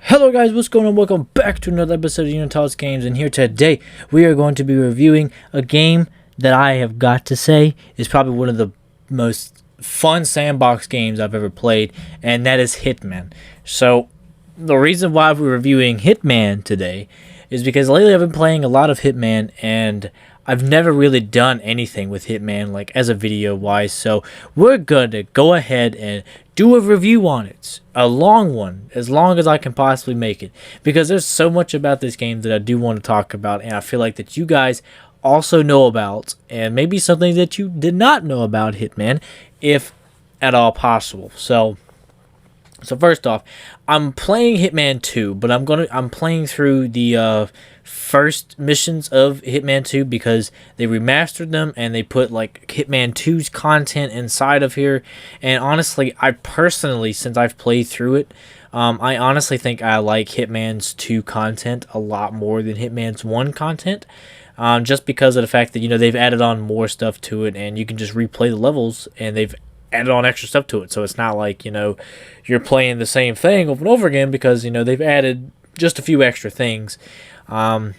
Hello guys, what's going on? Welcome back to another episode of Unital's Games, and here today we are going to be reviewing a game that I have got to say is probably one of the most fun sandbox games I've ever played, and that is Hitman. So the reason why we're reviewing Hitman today is because lately I've been playing a lot of Hitman, and I've never really done anything with Hitman, like as a video wise, so we're gonna go ahead and do a review on it. A long one, as long as I can possibly make it, because there's so much about this game that I do want to talk about, and I feel like that you guys also know about, and maybe something that you did not know about Hitman, if at all possible. So first off, I'm playing Hitman 2, but I'm playing through the first missions of Hitman 2 because they remastered them and they put like Hitman 2's content inside of here. And honestly, I personally, since I've played through it, I honestly think I like Hitman's 2 content a lot more than Hitman's 1 content. Just because of the fact that, they've added on more stuff to it, and you can just replay the levels, and they've added on extra stuff to it. So it's not like, you're playing the same thing over and over again, because, they've added just a few extra things. And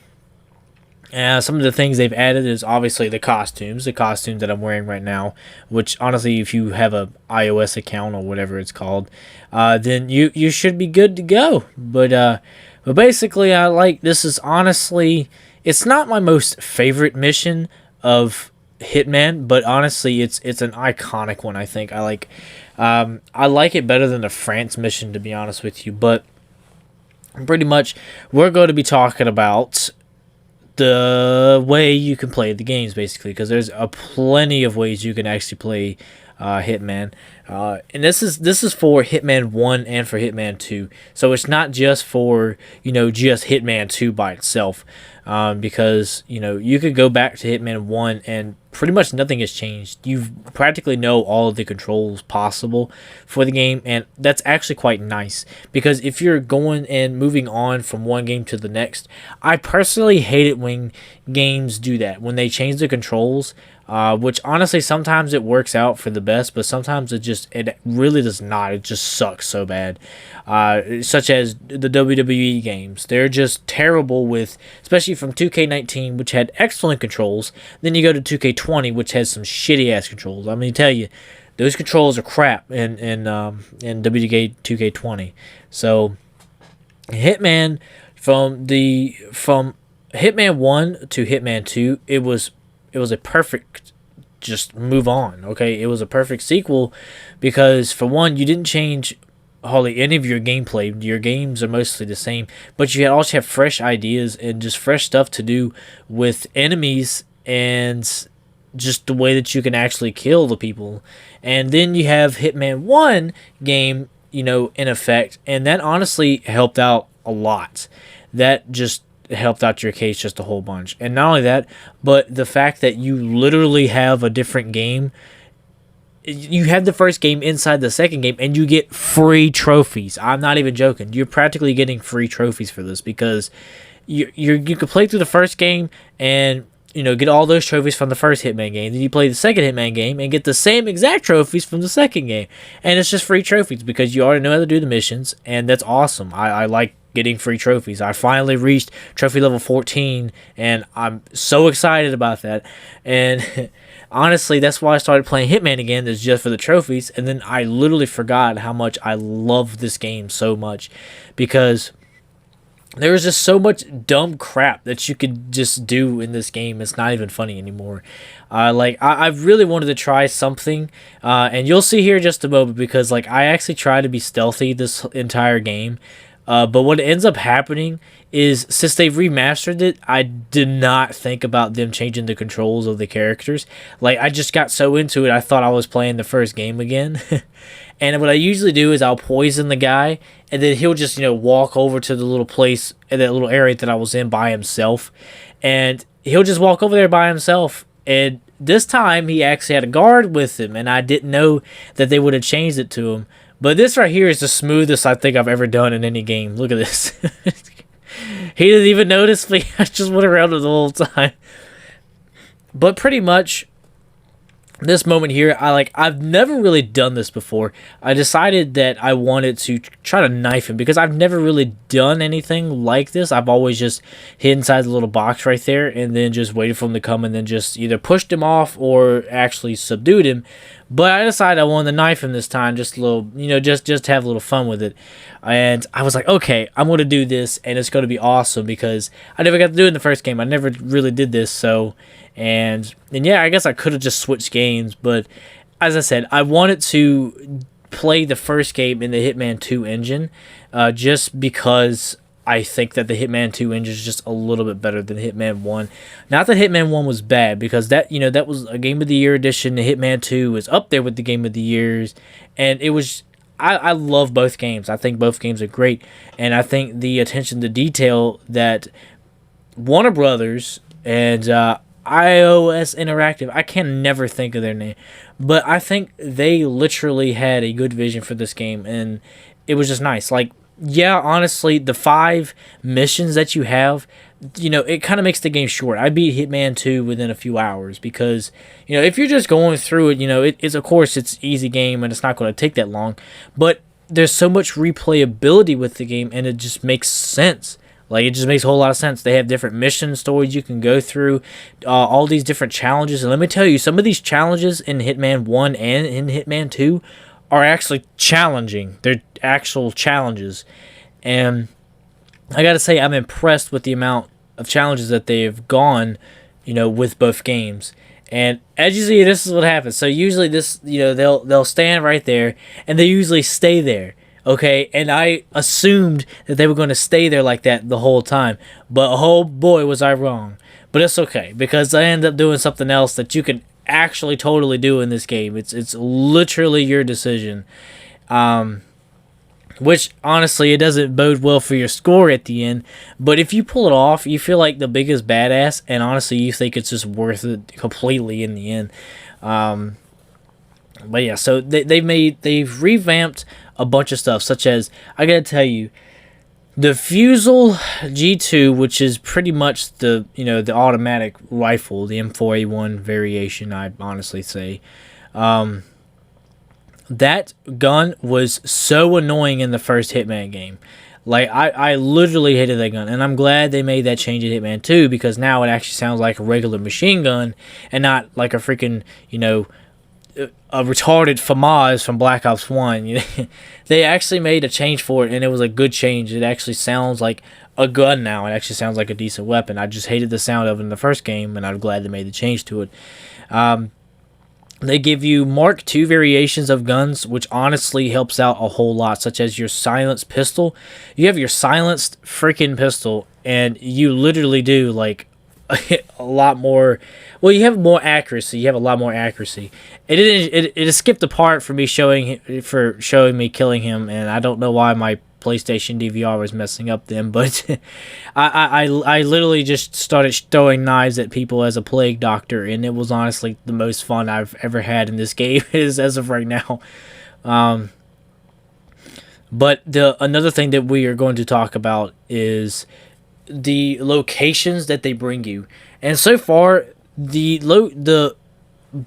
some of the things they've added is obviously the costumes that I'm wearing right now, which honestly, if you have a iOS account or whatever it's called, then you should be good to go. But basically, this is honestly, it's not my most favorite mission of Hitman, but honestly, it's an iconic one. I think I like it better than the France mission, to be honest with you. But pretty much, we're going to be talking about the way you can play the games, basically, because there's plenty of ways you can actually play Hitman, and this is for Hitman 1 and for Hitman 2, so it's not just for just Hitman 2 by itself, because you could go back to Hitman 1 and pretty much nothing has changed. You practically know all of the controls possible for the game, and that's actually quite nice, because if you're going and moving on from one game to the next, I personally hate it when games do that, when they change the controls, which honestly sometimes it works out for the best, but sometimes it really does not. It just sucks so bad. Such as the WWE games, they're just terrible with, especially from 2K19, which had excellent controls. Then you go to 2K20, which has some shitty ass controls. I'm gonna tell you, those controls are crap in WK 2K20. So Hitman, from Hitman 1 to Hitman 2, it was a perfect just move on. Okay, it was a perfect sequel because, for one, you didn't change hardly any of your gameplay. Your games are mostly the same, but you also have fresh ideas and just fresh stuff to do with enemies and just the way that you can actually kill the people. And then you have Hitman 1 game, in effect, and that honestly helped out a lot. That just helped out your case just a whole bunch. And not only that, but the fact that you literally have a different game. You have the first game inside the second game, and you get free trophies. I'm not even joking. You're practically getting free trophies for this, because you can play through the first game and get all those trophies from the first Hitman game. Then you play the second Hitman game and get the same exact trophies from the second game, and it's just free trophies because you already know how to do the missions, and that's awesome. I like getting free trophies. I finally reached trophy level 14, and I'm so excited about that. And honestly, that's why I started playing Hitman again, is just for the trophies. And then I literally forgot how much I love this game so much, because there is just so much dumb crap that you could just do in this game. It's not even funny anymore. I really wanted to try something, and you'll see here in just a moment, because I actually try to be stealthy this entire game. But what ends up happening is, since they've remastered it, I did not think about them changing the controls of the characters. I just got so into it, I thought I was playing the first game again. And what I usually do is I'll poison the guy, and then he'll just, walk over to the little place, in that little area that I was in, by himself. And he'll just walk over there by himself. And this time, he actually had a guard with him, and I didn't know that they would have changed it to him. But this right here is the smoothest I think I've ever done in any game. Look at this. He didn't even notice me. I just went around it the whole time. But pretty much, this moment here, I've never really done this before. I decided that I wanted to try to knife him because I've never really done anything like this. I've always just hid inside the little box right there and then just waited for him to come and then just either pushed him off or actually subdued him. But I decided I wanted to knife him this time, just a little, just to have a little fun with it. And I was like, okay, I'm going to do this, and it's going to be awesome because I never got to do it in the first game. I never really did this, so and yeah, I guess I could have just switched games, but as I said, I wanted to play the first game in the Hitman 2 engine, just because I think that the Hitman 2 engine is just a little bit better than Hitman 1. Not that Hitman 1 was bad, because that was a Game of the Year edition. The Hitman 2 is up there with the Game of the Years, and it was. I love both games. I think both games are great, and I think the attention to detail that Warner Brothers and iOS Interactive, I can never think of their name, but I think they literally had a good vision for this game, and it was just nice. Like, yeah, honestly, the 5 missions that you have, it kind of makes the game short. I beat Hitman 2 within a few hours because, if you're just going through it, it's, of course, it's easy game and it's not going to take that long, but there's so much replayability with the game, and it just makes sense. Like, it just makes a whole lot of sense. They have different mission stories you can go through, all these different challenges. And let me tell you, some of these challenges in Hitman 1 and in Hitman 2 are actually challenging. They're actual challenges. And I got to say, I'm impressed with the amount of challenges that they've gone, with both games. And as you see, this is what happens. So usually this, they'll stand right there, and they usually stay there. Okay, and I assumed that they were going to stay there like that the whole time. But oh boy, was I wrong. But it's okay, because I ended up doing something else that you can actually totally do in this game. It's literally your decision. Which, honestly, it doesn't bode well for your score at the end. But if you pull it off, you feel like the biggest badass. And honestly, you think it's just worth it completely in the end. But yeah, so they've revamped a bunch of stuff, such as, I gotta tell you, the Fusil G2, which is pretty much the automatic rifle, the M4A1 variation, I honestly say. That gun was so annoying in the first Hitman game. Like, I literally hated that gun, and I'm glad they made that change in Hitman 2, because now it actually sounds like a regular machine gun, and not like a freaking, a retarded FAMAS from Black Ops 1. They actually made a change for it, and it was a good change. It actually sounds like a gun now. It actually sounds like a decent weapon. I just hated the sound of it in the first game, and I'm glad they made the change to it. They give you Mark II variations of guns, which honestly helps out a whole lot, such as your silenced pistol. You have your silenced freaking pistol, and you literally do, like, a lot more. Well, you have more accuracy. You have a lot more accuracy. It skipped a part for me showing me killing him, and I don't know why my PlayStation DVR was messing up then. But I literally just started throwing knives at people as a plague doctor, and it was honestly the most fun I've ever had in this game is as of right now. But another thing that we are going to talk about is the locations that they bring you, and so far the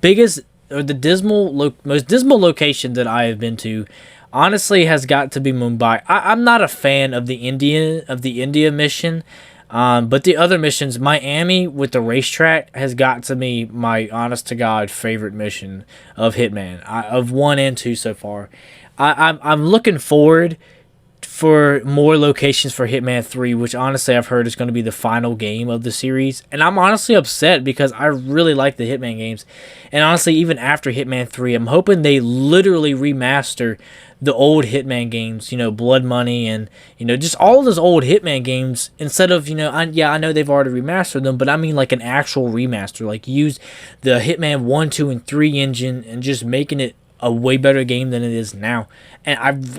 biggest or the most dismal location that I have been to, honestly, has got to be Mumbai. I'm not a fan of the India mission, but the other missions, Miami with the racetrack, has got to be my honest to God favorite mission of Hitman, of 1 and 2 so far. I'm looking forward for more locations for Hitman 3, which honestly I've heard is going to be the final game of the series. And I'm honestly upset because I really like the Hitman games. And honestly, even after Hitman 3, I'm hoping they literally remaster the old Hitman games, Blood Money and, just all of those old Hitman games instead of, I know they've already remastered them, but I mean like an actual remaster. Like, use the Hitman 1, 2, and 3 engine and just making it a way better game than it is now. And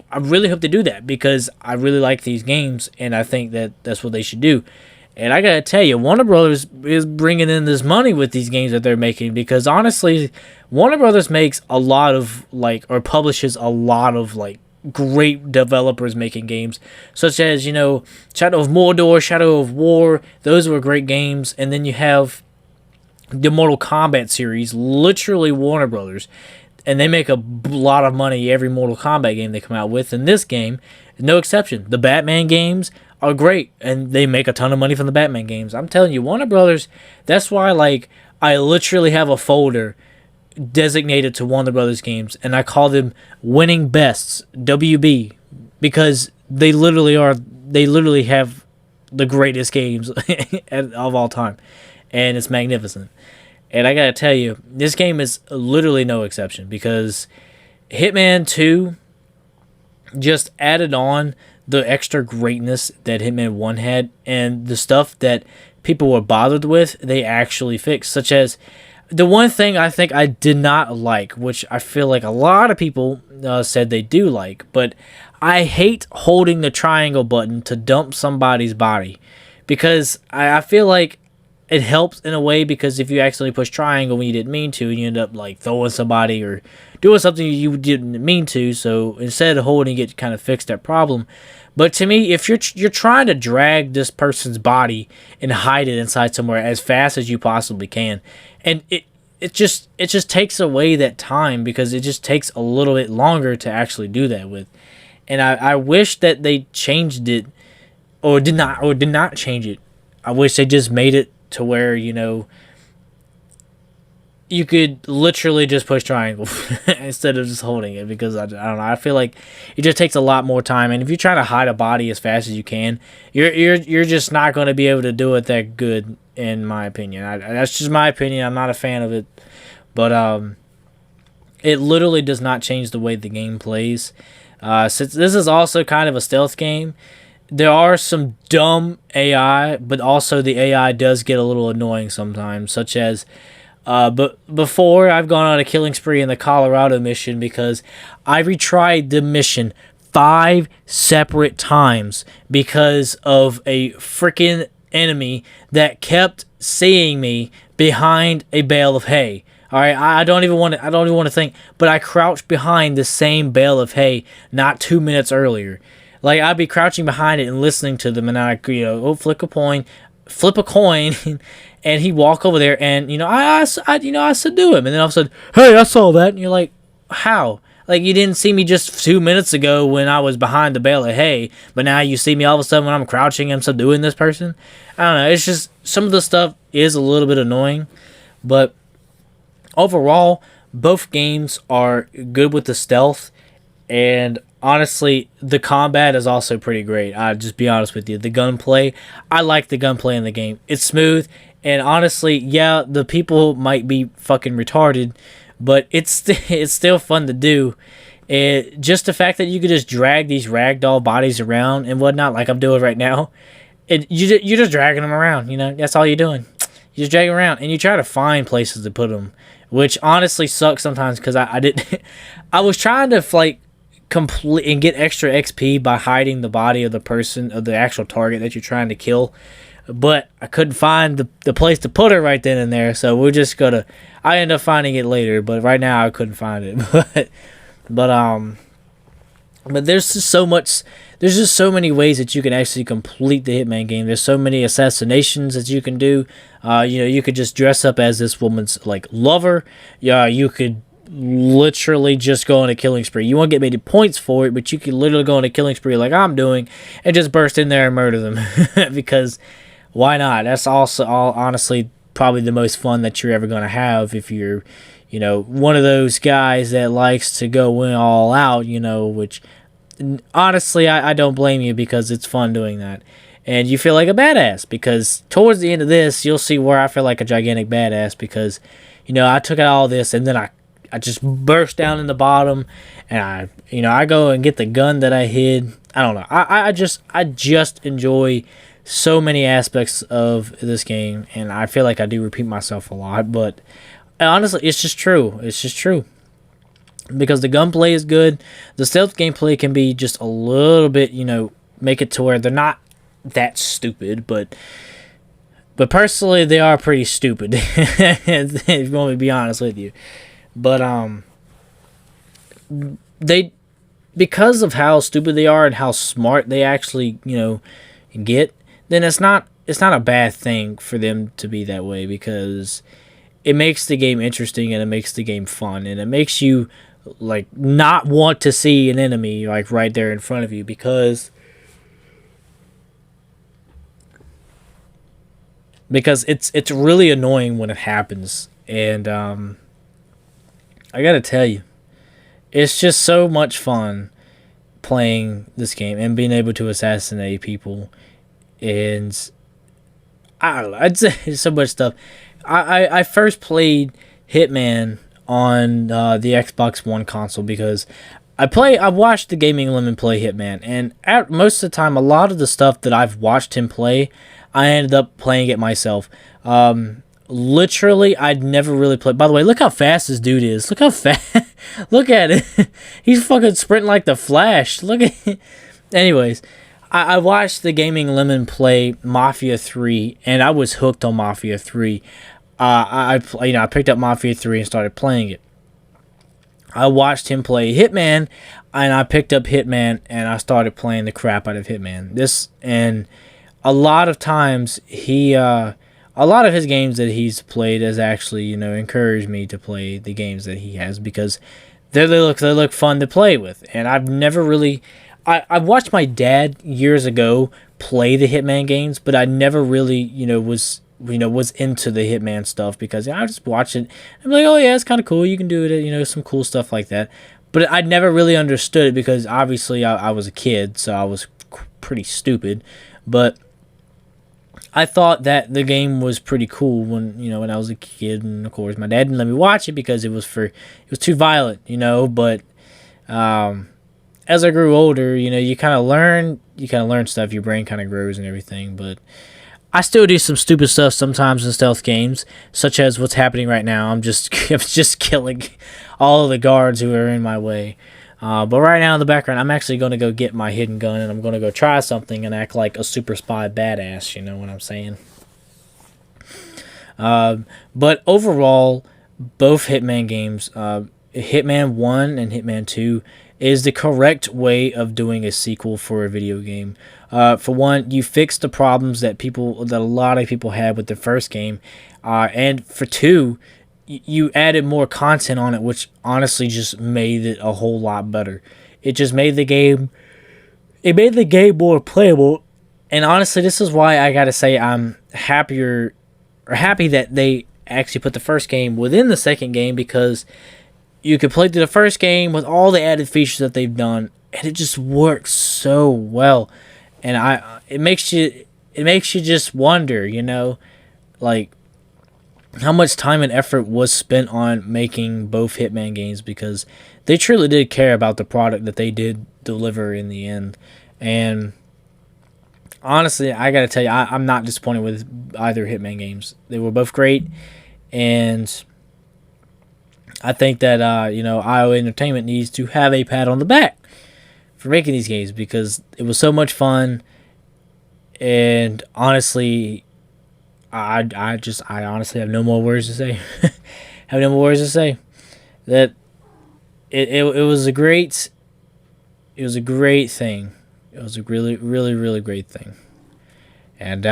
I really hope to do that because I really like these games, and I think that that's what they should do. And I gotta tell you, Warner Brothers is bringing in this money with these games that they're making, because honestly, Warner Brothers makes a lot of, or publishes a lot of, great developers making games, such as, Shadow of Mordor, Shadow of War. Those were great games. And then you have the Mortal Kombat series, literally Warner Brothers, and they make a lot of money every Mortal Kombat game they come out with. And this game, no exception. The Batman games are great, and they make a ton of money from the Batman games. I'm telling you, Warner Brothers. That's why, like, I literally have a folder designated to Warner Brothers games, and I call them Winning Bests (WB) because they literally are. They literally have the greatest games of all time, and it's magnificent. And I gotta tell you, this game is literally no exception because Hitman 2 just added on the extra greatness that Hitman 1 had, and the stuff that people were bothered with, they actually fixed. Such as the one thing I think I did not like, which I feel like a lot of people said they do like, but I hate holding the triangle button to dump somebody's body because I feel like it helps in a way because if you accidentally push triangle when you didn't mean to, and you end up like throwing somebody or doing something you didn't mean to, so instead of holding it, kind of fix that problem. But to me, if you're trying to drag this person's body and hide it inside somewhere as fast as you possibly can, and it just takes away that time because it just takes a little bit longer to actually do that with. And I wish that they changed it or did not change it. I wish they just made it to where, you know, you could literally just push triangle instead of just holding it because I don't know. I feel like it just takes a lot more time, and if you're trying to hide a body as fast as you can, you're just not going to be able to do it that good, in my opinion. That's just my opinion. I'm not a fan of it, but it literally does not change the way the game plays. Since this is also kind of a stealth game, there are some dumb AI, but also the AI does get a little annoying sometimes, such as, but before I've gone on a killing spree in the Colorado mission because I retried the mission 5 separate times because of a freaking enemy that kept seeing me behind a bale of hay. All right, I don't even want to think, but I crouched behind the same bale of hay not 2 minutes earlier. Like, I'd be crouching behind it and listening to them, and I, flip a coin, and he'd walk over there, and I subdue him, and then all of a sudden, hey, I saw that, and you're like, how? Like, you didn't see me just 2 minutes ago when I was behind the bale of hay, but now you see me all of a sudden when I'm crouching and subduing this person? I don't know. It's just some of the stuff is a little bit annoying, but overall, both games are good with the stealth, and honestly, the combat is also pretty great. I'll just be honest with you. The gunplay, I like the gunplay in the game. It's smooth, and honestly, yeah, the people might be fucking retarded, but it's still fun to do. Just the fact that you could just drag these ragdoll bodies around and whatnot, like I'm doing right now, you're just dragging them around. That's all you're doing. You just drag them around, and you try to find places to put them, which honestly sucks sometimes because I didn't. I was trying to like complete and get extra XP by hiding the body of the person, of the actual target that you're trying to kill, but I couldn't find the place to put it right then and there, so we're just gonna, I ended up finding it later, but right now I couldn't find it. But there's just so many ways that you can actually complete the Hitman game. There's so many assassinations that you can do. You could just dress up as this woman's like lover. Yeah, you could literally just go on a killing spree. You won't get many points for it, but you can literally go on a killing spree like I'm doing and just burst in there and murder them because why not? That's also honestly probably the most fun that you're ever going to have if you're one of those guys that likes to go in all out, which honestly I don't blame you because it's fun doing that. And you feel like a badass because towards the end of this, you'll see where I feel like a gigantic badass because, I took out all this and then I just burst down in the bottom and I go and get the gun that I hid. I don't know. I just enjoy so many aspects of this game, and I feel like I do repeat myself a lot, but honestly, it's just true. It's just true. Because the gunplay is good. The stealth gameplay can be just a little bit, make it to where they're not that stupid, but personally, they are pretty stupid, if you want me to be honest with you. But, because of how stupid they are and how smart they actually, get, then it's not a bad thing for them to be that way because it makes the game interesting and it makes the game fun and it makes you like not want to see an enemy like right there in front of you because it's really annoying when it happens. And I gotta tell you, it's just so much fun playing this game and being able to assassinate people. And I don't know, I'd say so much stuff. I first played Hitman on the Xbox One console because I watched the Gaming Lemon play Hitman, and most of the time, a lot of the stuff that I've watched him play, I ended up playing it myself. Literally, I'd never really played. By the way, look how fast this dude is. Look how fast. Look at it. He's fucking sprinting like the Flash. Look at it. Anyways, I watched the Gaming Lemon play Mafia 3, and I was hooked on Mafia 3. I picked up Mafia 3 and started playing it. I watched him play Hitman, and I picked up Hitman, and I started playing the crap out of Hitman. And a lot of times a lot of his games that he's played has actually, encouraged me to play the games that he has because they look fun to play with. And I've never really, I watched my dad years ago play the Hitman games, but I never really, was into the Hitman stuff because I just watch it. I'm like, oh yeah, it's kind of cool. You can do it, some cool stuff like that. But I never really understood it because obviously I was a kid, so I was pretty stupid. But I thought that the game was pretty cool when I was a kid, and of course my dad didn't let me watch it because it was too violent, But as I grew older, you kind of learn stuff. Your brain kind of grows and everything, but I still do some stupid stuff sometimes in stealth games, such as what's happening right now. I'm just killing all of the guards who are in my way. But right now in the background, I'm actually going to go get my hidden gun, and I'm going to go try something and act like a super spy badass, you know what I'm saying? But overall, both Hitman games, Hitman 1 and Hitman 2, is the correct way of doing a sequel for a video game. For one, you fix the problems that a lot of people had with the first game, and for two, you added more content on it, which honestly just made it a whole lot better. It just made the game, more playable, and honestly, this is why I gotta say I'm happy that they actually put the first game within the second game, because you could play through the first game with all the added features that they've done, and it just works so well. And it makes you just wonder, like how much time and effort was spent on making both Hitman games, because they truly did care about the product that they did deliver in the end. And honestly, I gotta tell you, I'm not disappointed with either Hitman games. They were both great, and I think that IO Entertainment needs to have a pat on the back for making these games, because it was so much fun. And honestly, I honestly have no more words to say. Have no more words to say. That it was a great thing. It was a really, really, really great thing. And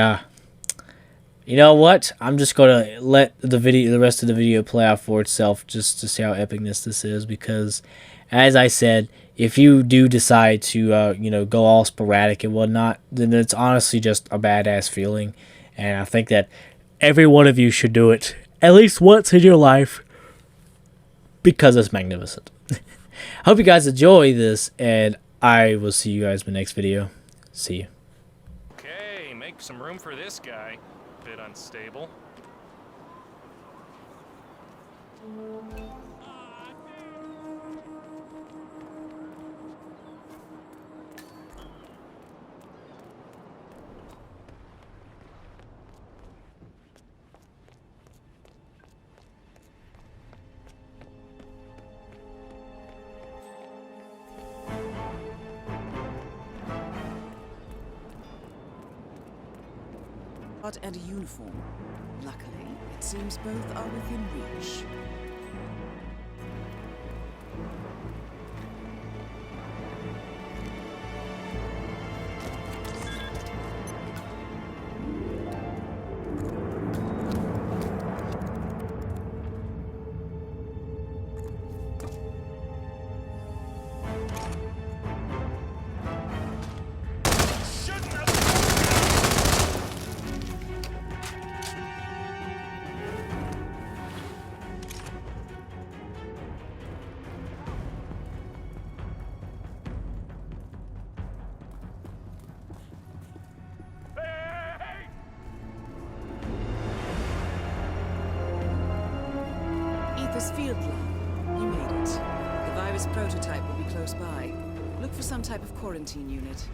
you know what? I'm just gonna let the rest of the video play out for itself, just to see how epicness this is. Because, as I said, if you do decide to go all sporadic and whatnot, then it's honestly just a badass feeling. And I think that every one of you should do it at least once in your life, because it's magnificent. I hope you guys enjoy this, and I will see you guys in the next video. See you. Okay, make some room for this guy. Bit unstable. And a uniform. Luckily, it seems both are within reach. Virus field lab. You made it. The virus prototype will be close by. Look for some type of quarantine unit.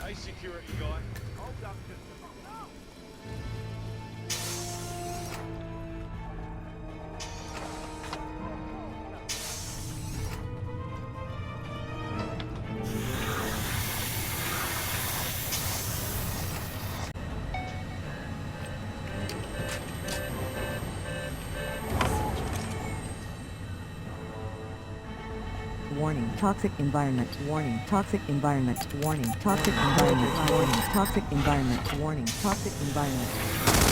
Hey, security guy. Hold up just a moment. Warning, toxic environment. Warning, toxic environment. Warning, toxic environment. Warning, toxic environment. Warning, toxic environment.